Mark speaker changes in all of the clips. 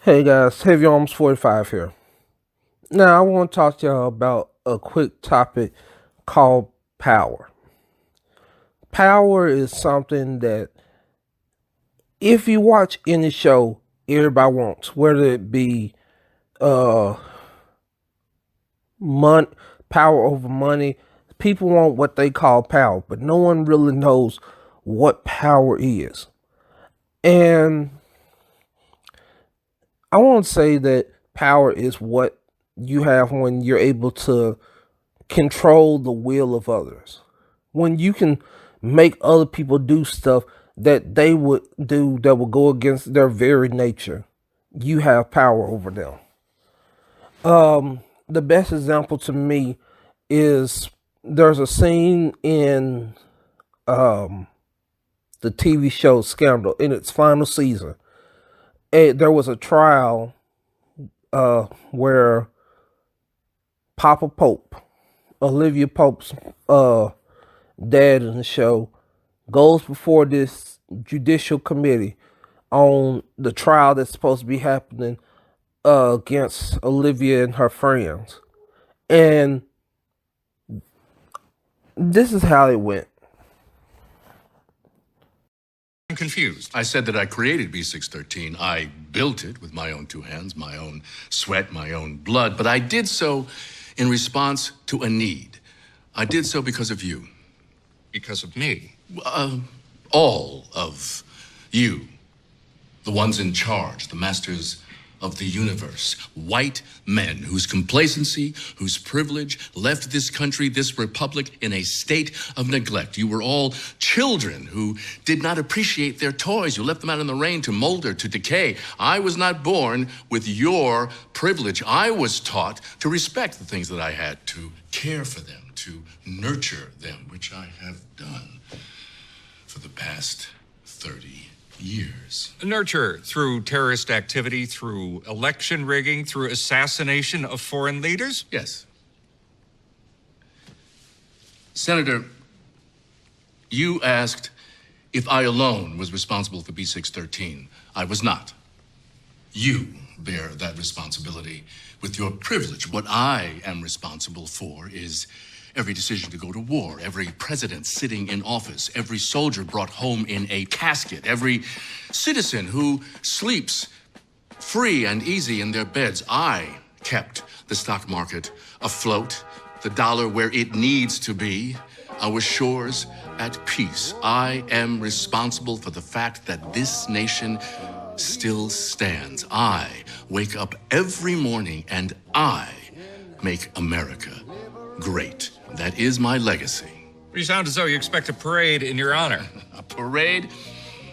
Speaker 1: Hey guys, Heavy Arms 45 here. Now I want to talk to y'all about a quick topic called power. Power is something that if you watch any show, everybody wants, whether it be uh money, power over money. People want what they call power, but no one really knows what power is. And I want to say that power is what you have when you're able to control the will of others. When you can make other people do stuff that they would do that would go against their very nature, you have power over them. The best example to me is there's a scene in um, the TV show Scandal in its final season. There was a trial where Papa Pope, Olivia Pope's dad in the show, goes before this judicial committee on the trial that's supposed to be happening against Olivia and her friends. And this is how it went.
Speaker 2: I'm confused. I said that I created B613. I built it with my own two hands, my own sweat, my own blood, but I did so in response to a need. I did so because of you. Because of me? All of you. The ones in charge, the masters of the universe. White men whose complacency, whose privilege left this country, this republic, in a state of neglect. You were all children who did not appreciate their toys. You left them out in the rain to molder, to decay. I was not born with your privilege. I was taught to respect the things that I had, to care for them, to nurture them, which I have done for the past 30 years.
Speaker 3: Nurture through terrorist activity, through election rigging, through assassination of foreign leaders?
Speaker 2: Yes. Senator, you asked if I alone was responsible for B613. I was not. You bear that responsibility with your privilege. What I am responsible for is every decision to go to war, every president sitting in office, every soldier brought home in a casket, every citizen who sleeps free and easy in their beds. I kept the stock market afloat, the dollar where it needs to be, our shores at peace. I am responsible for the fact that this nation still stands. I wake up every morning and I make America great. That is my legacy.
Speaker 3: You sound as though you expect a parade in your honor.
Speaker 2: A parade?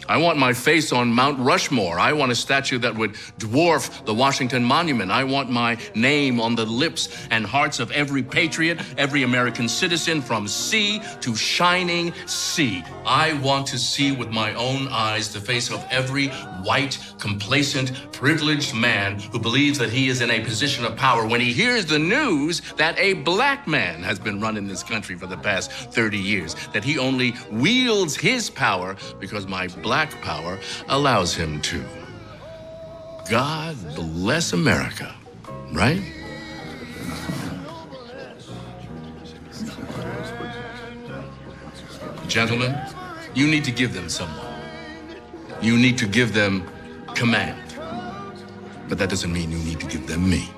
Speaker 2: I want my face on Mount Rushmore. I want a statue that would dwarf the Washington Monument. I want my name on the lips and hearts of every patriot, every American citizen, from sea to shining sea. I want to see with my own eyes the face of every white, complacent, privileged man who believes that he is in a position of power when he hears the news that a black man has been running this country for the past 30 years, that he only wields his power because my black power allows him to. God bless America, right? Gentlemen, you need to give them someone. You need to give them command. But that doesn't mean you need to give them me.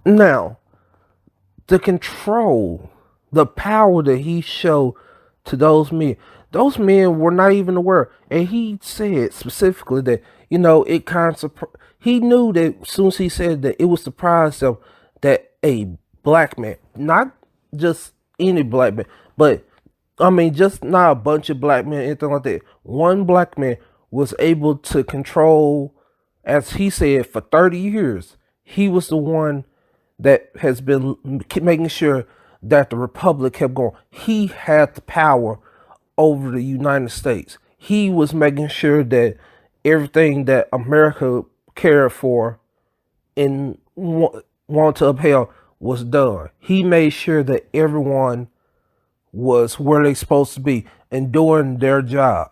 Speaker 1: Now, the control, the power that he showed to those men were not even aware. And he said specifically that, it kind of, he knew that as soon as he said that, it was surprised him that a black man, not just any black man, but just not a bunch of black men, anything like that. One black man was able to control, as he said, for 30 years. He was the one that has been making sure that the republic kept going. He had the power over the United States. He was making sure that everything that America cared for and wanted to upheld was done. He made sure that everyone was where they supposed to be and doing their job.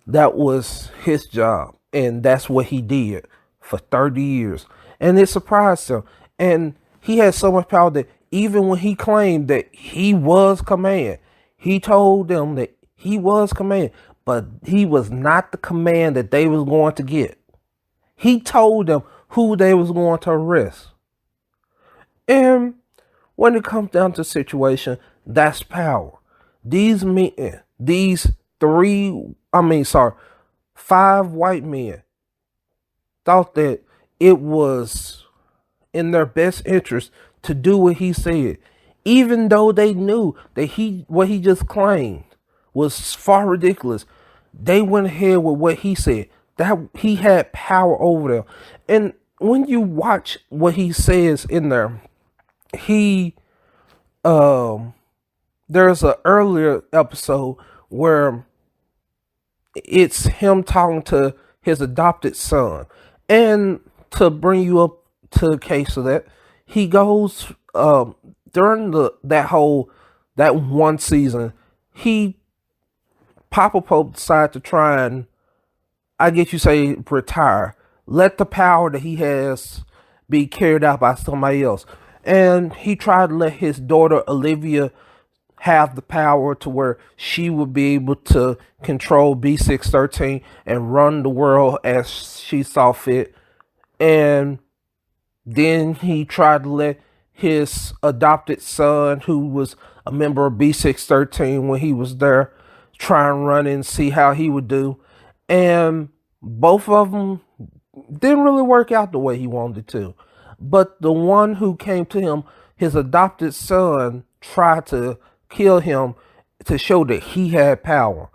Speaker 1: That was his job, and that's what he did for 30 years. And it surprised him. And he had so much power that even when he claimed that he was command, he told them that he was command, but he was not the command that they was going to get. He told them who they was going to arrest. And when it comes down to the situation, that's power. These men, five white men thought that it was in their best interest to do what he said, even though they knew that what he just claimed was far ridiculous. They went ahead with what he said. That he had power over them. And when you watch what he says in there, there's an earlier episode where it's him talking to his adopted son. And to bring you up to the case of that, he goes during that one season, Papa Pope decided to try and, I guess you say, retire. Let the power that he has be carried out by somebody else. And he tried to let his daughter Olivia have the power to where she would be able to control B613 and run the world as she saw fit. And then he tried to let his adopted son, who was a member of B613 when he was there, try and run and see how he would do. And both of them didn't really work out the way he wanted to. But the one who came to him, his adopted son, tried to kill him to show that he had power.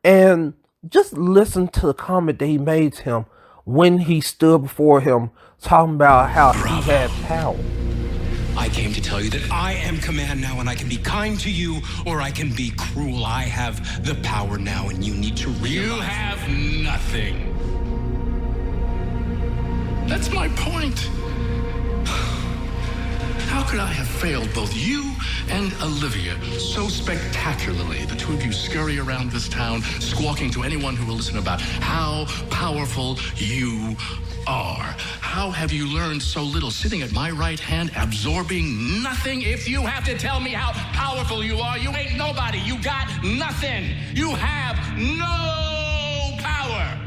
Speaker 1: And just listen to the comment that he made to him when he stood before him, talking about how he had power.
Speaker 4: I came to tell you that I am command now, and I can be kind to you or I can be cruel. I have the power now, and you need to realize.
Speaker 2: You have nothing. That's my point. How could I have failed both you and Olivia so spectacularly? The two of you scurry around this town, squawking to anyone who will listen about how powerful you are. How have you learned so little, sitting at my right hand, absorbing nothing? If you have to tell me how powerful you are, you ain't nobody. You got nothing. You have no power.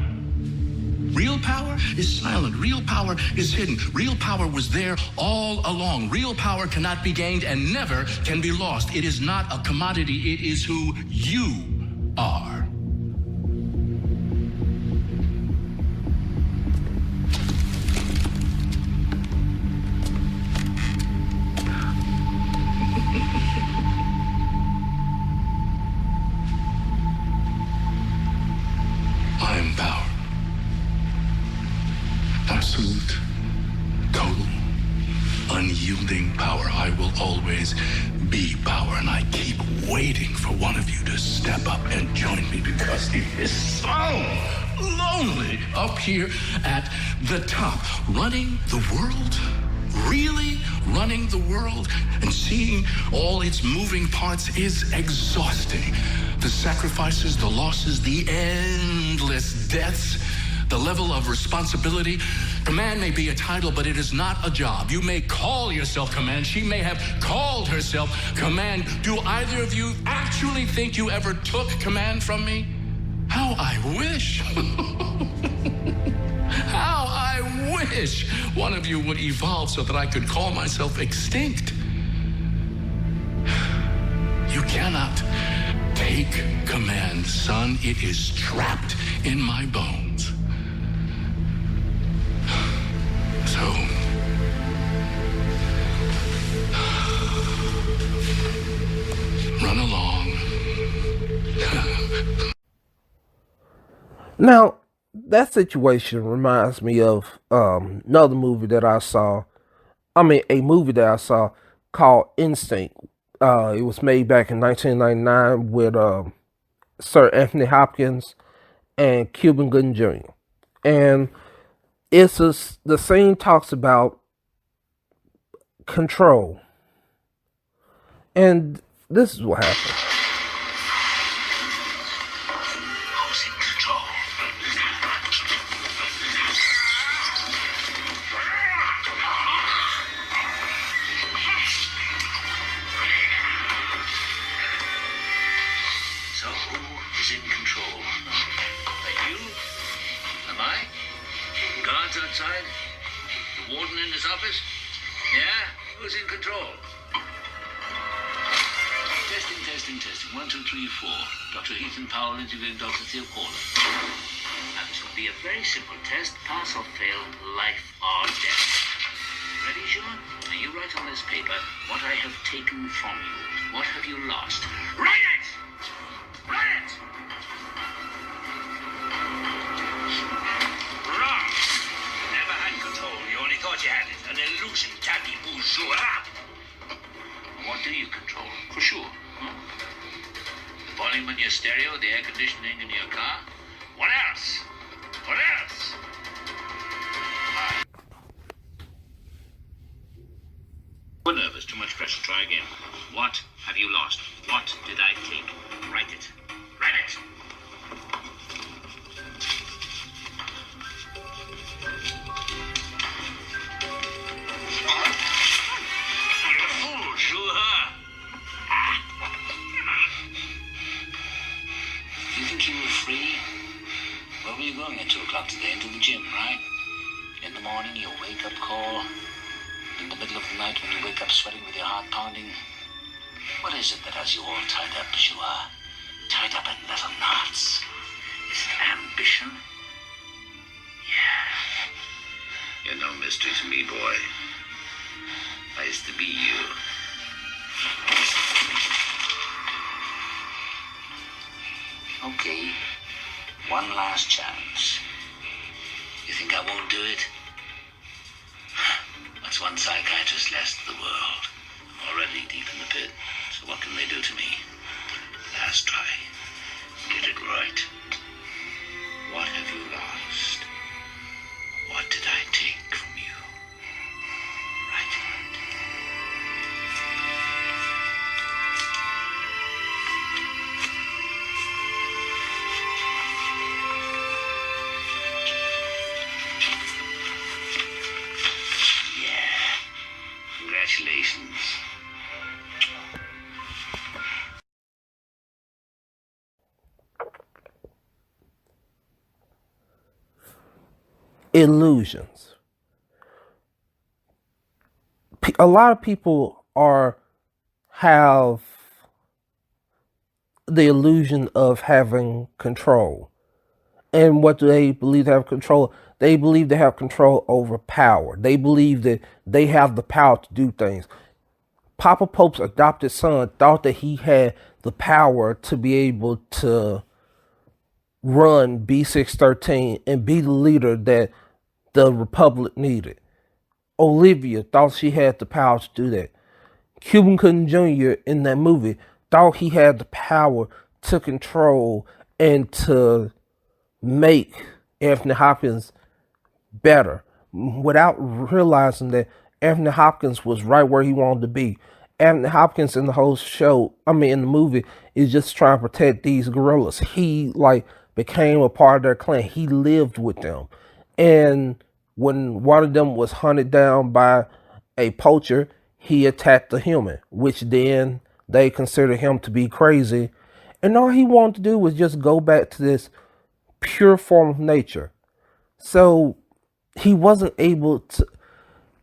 Speaker 2: Real power is silent. Real power is hidden. Real power was there all along. Real power cannot be gained and never can be lost. It is not a commodity. It is who you are. I am power. Absolute, total, unyielding power. I will always be power, and I keep waiting for one of you to step up and join me because it is so lonely up here at the top. Running the world? Really running the world and seeing all its moving parts is exhausting. The sacrifices, the losses, the endless deaths, the level of responsibility. Command may be a title, but it is not a job. You may call yourself command. She may have called herself command. Do either of you actually think you ever took command from me? How I wish. How I wish one of you would evolve so that I could call myself extinct. You cannot take command, son. It is trapped in my bones. So, run along.
Speaker 1: Now, that situation reminds me of another movie that I saw. A movie that I saw called Instinct. It was made back in 1999 with Sir Anthony Hopkins and Cuba Gooding Jr. And the scene talks about control. And This is what happened.
Speaker 5: Who's in control? So who is in control? Are you? Am I? Guards outside? The warden in his office? Yeah? Who's in control? Testing. 1, 2, 3, 4. Dr. Ethan Powell interviewing Dr. Theo Caller. Now, this will be a very simple test. Pass or fail, life or death. Ready, Sean? Now, you write on this paper what I have taken from you. What have you lost? Write it! Write it! Wrong! Never had control. You only thought you had it. An illusion, Tappy Bourgeois. What do you control? For sure. Huh? The volume in your stereo, the air conditioning in your car? What else? What else? We're nervous. Too much pressure. Try again. What have you lost? What did I take? Write it. Write it. You're a fool, sure. You think you were free? Where were you going at 2 o'clock today? Into the gym, right? In the morning, your wake-up call. In the middle of the night when you wake up sweating with your heart pounding. What is it that has you all tied up, Shua? Tied up in little knots? Is it ambition? Yeah. You're no mystery to me, boy. I used to be you. Okay. One last chance. You think I won't do it? That's one psychiatrist less to the world. Already deep in the pit. So what can they do to me? Last try. Get it right. What have you lost? What did I take from you? Write it. Yeah. Congratulations.
Speaker 1: Illusions. A lot of people have the illusion of having control. And what do they believe they have control? They believe they have control over power. They believe that they have the power to do things. Papa Pope's adopted son thought that he had the power to be able to run B613 and be the leader that the Republic needed. Olivia thought she had the power to do that. Cuban Gooding Jr. in that movie thought he had the power to control and to make Anthony Hopkins better without realizing that Anthony Hopkins was right where he wanted to be. Anthony Hopkins in the whole show, in the movie, is just trying to protect these gorillas. He became a part of their clan. He lived with them. And when one of them was hunted down by a poacher, he attacked the human, which then they considered him to be crazy. And all he wanted to do was just go back to this pure form of nature. So he wasn't able to,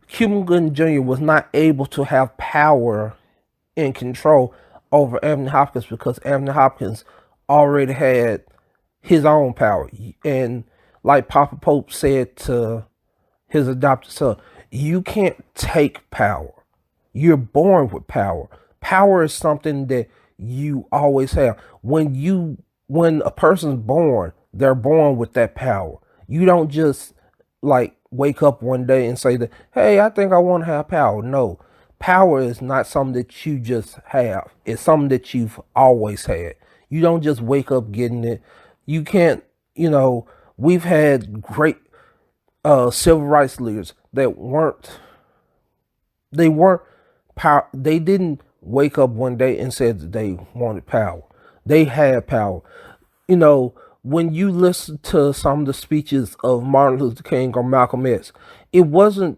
Speaker 1: Cuban Gooding Jr. was not able to have power and control over Anthony Hopkins because Anthony Hopkins already had his own power. And like Papa Pope said to his adopted son, you can't take power. You're born with power. Power is something that you always have. When a person's born, they're born with that power. You don't just wake up one day and say that, hey, I think I want to have power. No, power is not something that you just have. It's something that you've always had. You don't just wake up getting it. You can't, we've had great civil rights leaders that they didn't wake up one day and said that they wanted power. They had power. You know, when you listen to some of the speeches of Martin Luther King or Malcolm X, it wasn't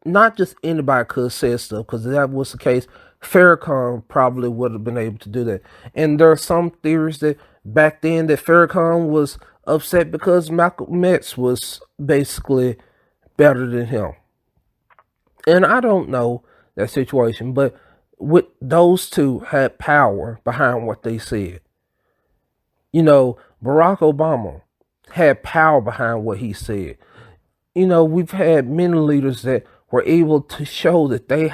Speaker 1: not just anybody could have said stuff, because if that was the case, Farrakhan probably would have been able to do that. And there are some theories that back then that Farrakhan was upset because Malcolm X was basically better than him. And I don't know that situation, but with those two had power behind what they said. You know, Barack Obama had power behind what he said. You know, we've had many leaders that were able to show that they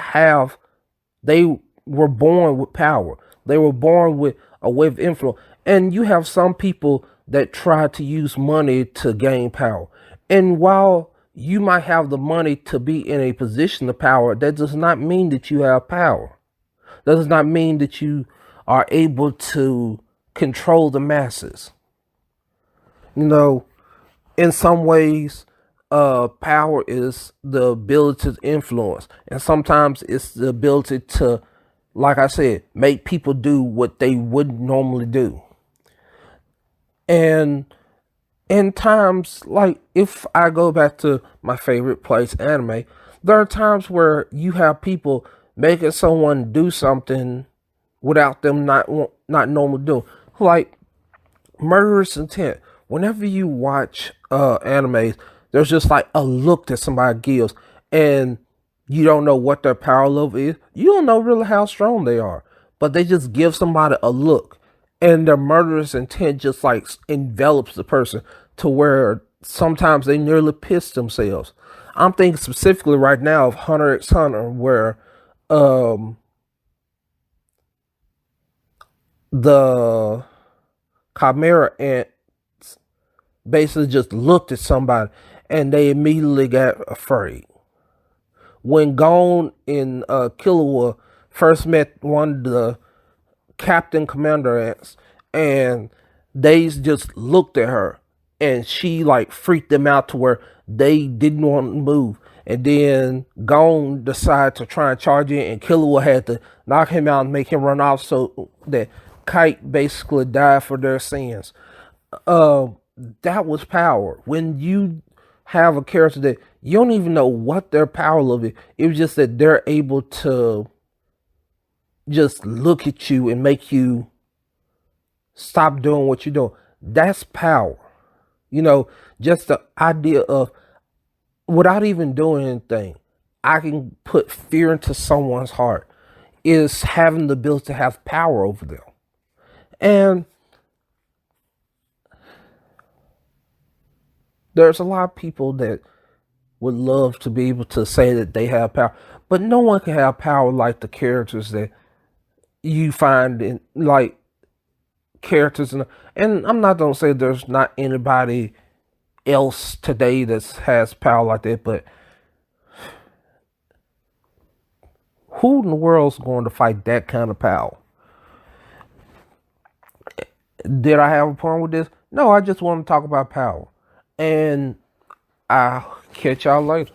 Speaker 1: were born with power. They were born with a way of influence. And you have some people that try to use money to gain power. And while you might have the money to be in a position of power, that does not mean that you have power. That does not mean that you are able to control the masses. You know, in some ways, power is the ability to influence. And sometimes it's the ability to, like I said, make people do what they wouldn't normally do. And in times, like if I go back to my favorite place, anime, there are times where you have people making someone do something without them not normally doing. Like Murderous Intent. Whenever you watch animes, there's just like a look that somebody gives, and you don't know what their power level is. You don't know really how strong they are, but they just give somebody a look, and their murderous intent just like envelops the person to where sometimes they nearly piss themselves. I'm thinking specifically right now of Hunter x Hunter, where the Chimera ants basically just looked at somebody and they immediately got afraid. When Gon and Killua first met one of the Captain Commander ants, and they just looked at her, and she like freaked them out to where they didn't want to move. And then Gon decided to try and charge in, and Killua had to knock him out and make him run off, so that Kite basically died for their sins. That was power. When you have a character that you don't even know what their power level is, it was just that they're able to just look at you and make you stop doing what you're doing. That's power. You know, just the idea of, without even doing anything, I can put fear into someone's heart, is having the ability to have power over them. And there's a lot of people that would love to be able to say that they have power, but no one can have power like the characters that you find in, like, characters. And I'm not going to say there's not anybody else today that has power like that, but who in the world's going to fight that kind of power? Did I have a problem with this? No, I just want to talk about power. And I'll catch y'all later.